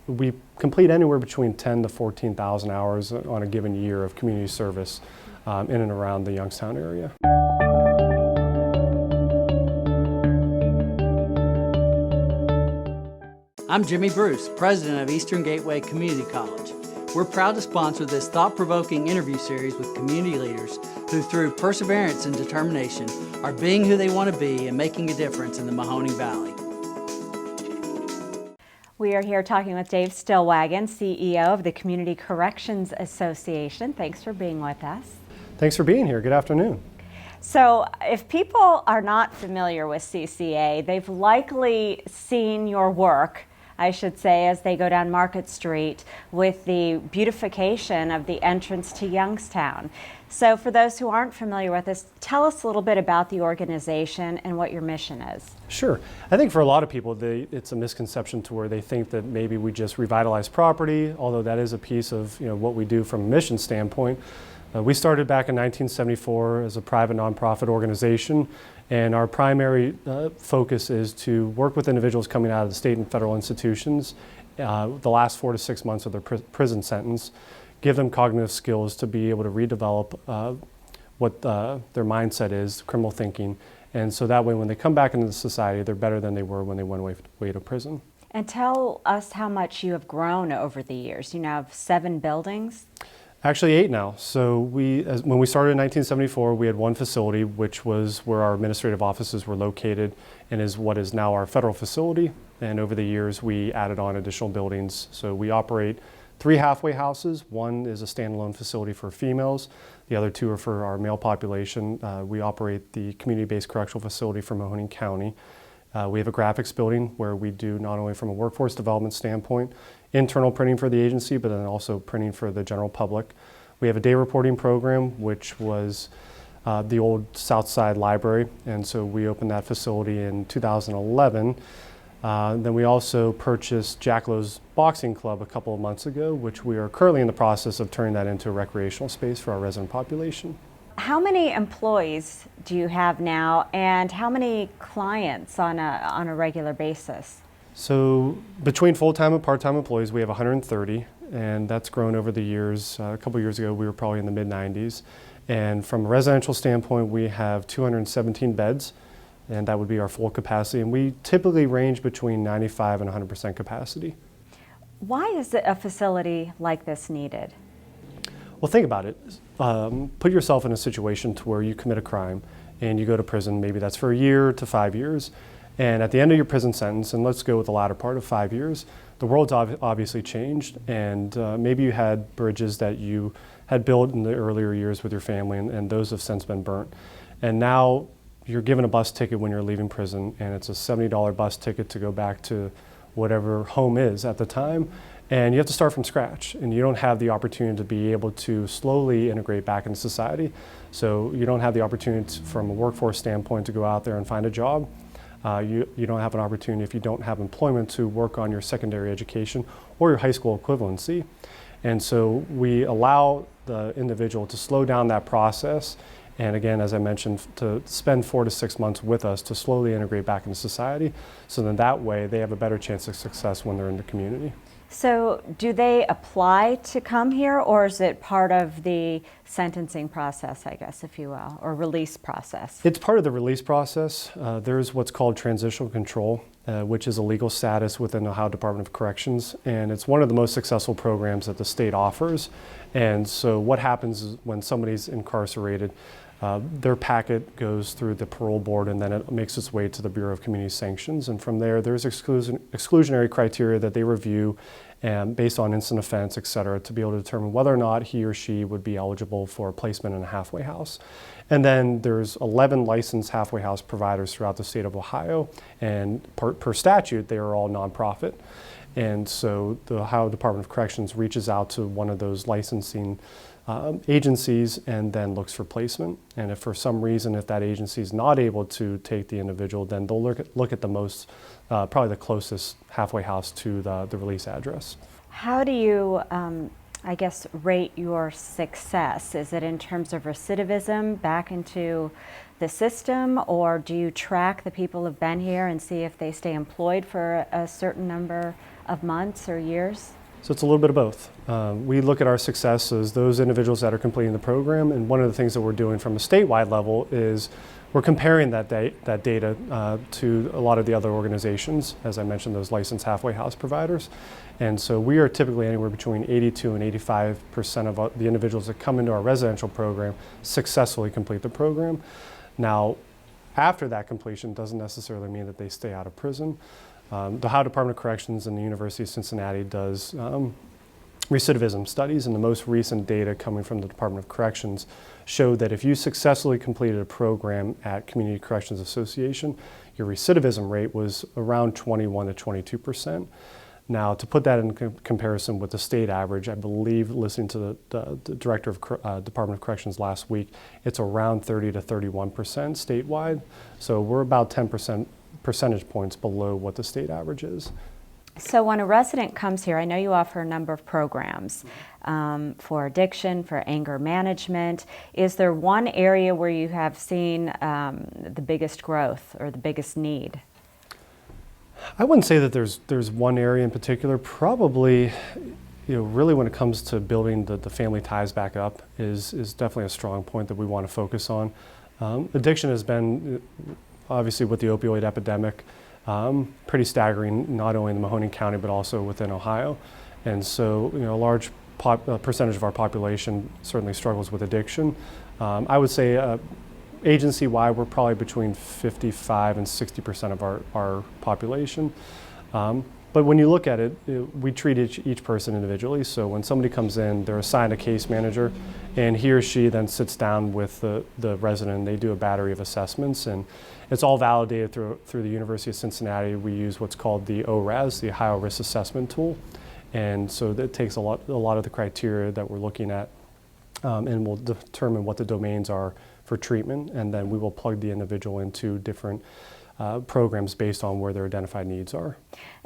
we complete anywhere between 10 to 14,000 hours on a given year of community service in and around the Youngstown area. I'm Jimmy Bruce, president of Eastern Gateway Community College. We're proud to sponsor this thought-provoking interview series with community leaders who, through perseverance and determination, are being who they want to be and making a difference in the Mahoning Valley. We are here talking with Dave Stillwagon, CEO of the Community Corrections Association. Thanks for being with us. Thanks for being here. Good afternoon. So if people are not familiar with CCA, they've likely seen your work, I should say, as they go down Market Street with the beautification of the entrance to Youngstown. So for those who aren't familiar with this, tell us a little bit about the organization and what your mission is. Sure. I think for a lot of people, it's a misconception to where they think that maybe we just revitalize property, although that is a piece of what we do from a mission standpoint. We started back in 1974 as a private nonprofit organization, and our primary focus is to work with individuals coming out of the state and federal institutions the last 4 to 6 months of their prison sentence, give them cognitive skills to be able to redevelop what their mindset is, criminal thinking, and so that way when they come back into the society, they're better than they were when they went away to prison. And tell us how much you have grown over the years. You now have 7 buildings. Actually 8 now. So when we started in 1974, we had 1 facility, which was where our administrative offices were located and is what is now our federal facility. And over the years, we added on additional buildings. So we operate 3 halfway houses. 1 is a standalone facility for females. The other 2 are for our male population. We operate the community-based correctional facility for Mahoning County. We have a graphics building where we do not only from a workforce development standpoint, internal printing for the agency, but then also printing for the general public. We have a day reporting program, which was the old Southside Library, and so we opened that facility in 2011. Then we also purchased Jack Lowe's Boxing Club a couple of months ago, which we are currently in the process of turning that into a recreational space for our resident population. How many employees do you have now, and how many clients on a regular basis? So between full-time and part-time employees, we have 130, and that's grown over the years. A couple years ago, we were probably in the mid-90s. And from a residential standpoint, we have 217 beds, and that would be our full capacity. And we typically range between 95 and 100% capacity. Why is a facility like this needed? Well, think about it. Put yourself in a situation to where you commit a crime and you go to prison. Maybe that's for a year to 5 years. And at the end of your prison sentence, and let's go with the latter part of 5 years, the world's obviously changed, and maybe you had bridges that you had built in the earlier years with your family, and those have since been burnt. And now you're given a bus ticket when you're leaving prison, and it's a $70 bus ticket to go back to whatever home is at the time, and you have to start from scratch, and you don't have the opportunity to be able to slowly integrate back into society. So you don't have the opportunity from a workforce standpoint to go out there and find a job. You don't have an opportunity if you don't have employment to work on your secondary education or your high school equivalency. And so we allow the individual to slow down that process. And again, as I mentioned, to spend 4 to 6 months with us to slowly integrate back into society. So then that way they have a better chance of success when they're in the community. So do they apply to come here, or is it part of the sentencing process, I guess, if you will, or release process? It's part of the release process. There's what's called transitional control, which is a legal status within the Ohio Department of Corrections, and it's one of the most successful programs that the state offers. And so what happens is when somebody's incarcerated, their packet goes through the parole board, and then it makes its way to the Bureau of Community Sanctions. And from there, there's exclusionary criteria that they review based on instant offense, et cetera, to be able to determine whether or not he or she would be eligible for placement in a halfway house. And then there's 11 licensed halfway house providers throughout the state of Ohio, and per statute, they are all nonprofit. And so the Ohio Department of Corrections reaches out to one of those licensing agencies and then looks for placement. And if for some reason, if that agency is not able to take the individual, then they'll look at the most, probably the closest halfway house to the release address. How do you, I guess, rate your success? Is it in terms of recidivism back into the system, or do you track the people who've been here and see if they stay employed for a certain number of months or years? So it's a little bit of both. We look at our success as those individuals that are completing the program, and one of the things that we're doing from a statewide level is we're comparing that data to a lot of the other organizations, as I mentioned, those licensed halfway house providers. And so we are typically anywhere between 82 and 85% of the individuals that come into our residential program successfully complete the program. Now, after that completion doesn't necessarily mean that they stay out of prison. The Ohio Department of Corrections and the University of Cincinnati does recidivism studies, and the most recent data coming from the Department of Corrections showed that if you successfully completed a program at Community Corrections Association, your recidivism rate was around 21 to 22%. Now, to put that in comparison with the state average, I believe, listening to the Director of Department of Corrections last week, it's around 30 to 31% statewide. So we're about 10% percentage points below what the state average is. So when a resident comes here, I know you offer a number of programs for addiction, for anger management. Is there one area where you have seen the biggest growth or the biggest need? I wouldn't say that there's one area in particular. Probably, really when it comes to building the family ties back up is definitely a strong point that we want to focus on. Addiction has been, obviously with the opioid epidemic, pretty staggering, not only in the Mahoning County, but also within Ohio. And so, a large percentage of our population certainly struggles with addiction. I would say agency-wide, we're probably between 55 and 60% of our population. But when you look at it, we treat each person individually. So when somebody comes in, they're assigned a case manager, and he or she then sits down with the resident, and they do a battery of assessments, and it's all validated through the University of Cincinnati. We use what's called the ORAS, the Ohio Risk Assessment Tool. And so that takes a lot of the criteria that we're looking at, and will determine what the domains are for treatment, and then we will plug the individual into different programs based on where their identified needs are.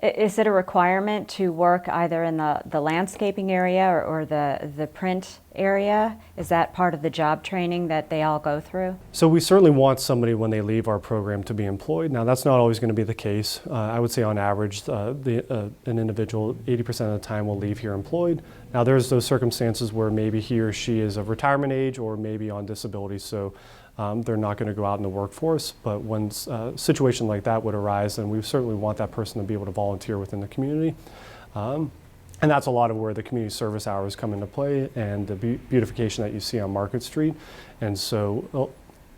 Is it a requirement to work either in the landscaping area or the print area? Is that part of the job training that they all go through? So we certainly want somebody when they leave our program to be employed. Now that's not always going to be the case. I would say on average an individual 80% of the time will leave here employed. Now there's those circumstances where maybe he or she is of retirement age or maybe on disability, so they're not going to go out in the workforce. But when a situation like that would arise, then we certainly want that person to be able to volunteer within the community. And that's a lot of where the community service hours come into play and the beautification that you see on Market Street. And so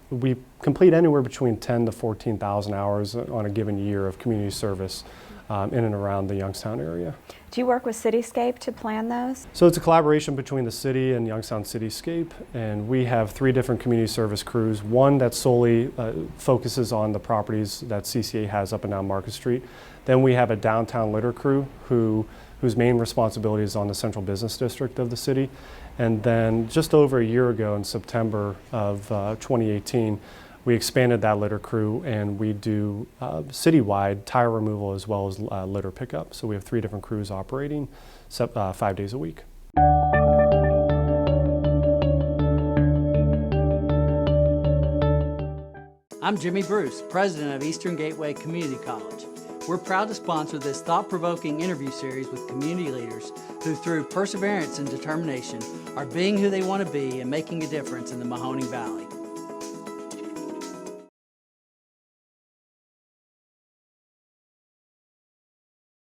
we complete anywhere between 10 to 14,000 hours on a given year of community service in and around the Youngstown area. Do you work with Cityscape to plan those? So it's a collaboration between the city and Youngstown Cityscape, and we have 3 different community service crews. One that solely focuses on the properties that CCA has up and down Market Street. Then we have a downtown litter crew whose main responsibility is on the central business district of the city. And then just over a year ago in September of 2018, we expanded that litter crew, and we do citywide tire removal as well as litter pickup. So we have 3 different crews operating 5 days a week. I'm Jimmy Bruce, president of Eastern Gateway Community College. We're proud to sponsor this thought-provoking interview series with community leaders who, through perseverance and determination, are being who they want to be and making a difference in the Mahoning Valley.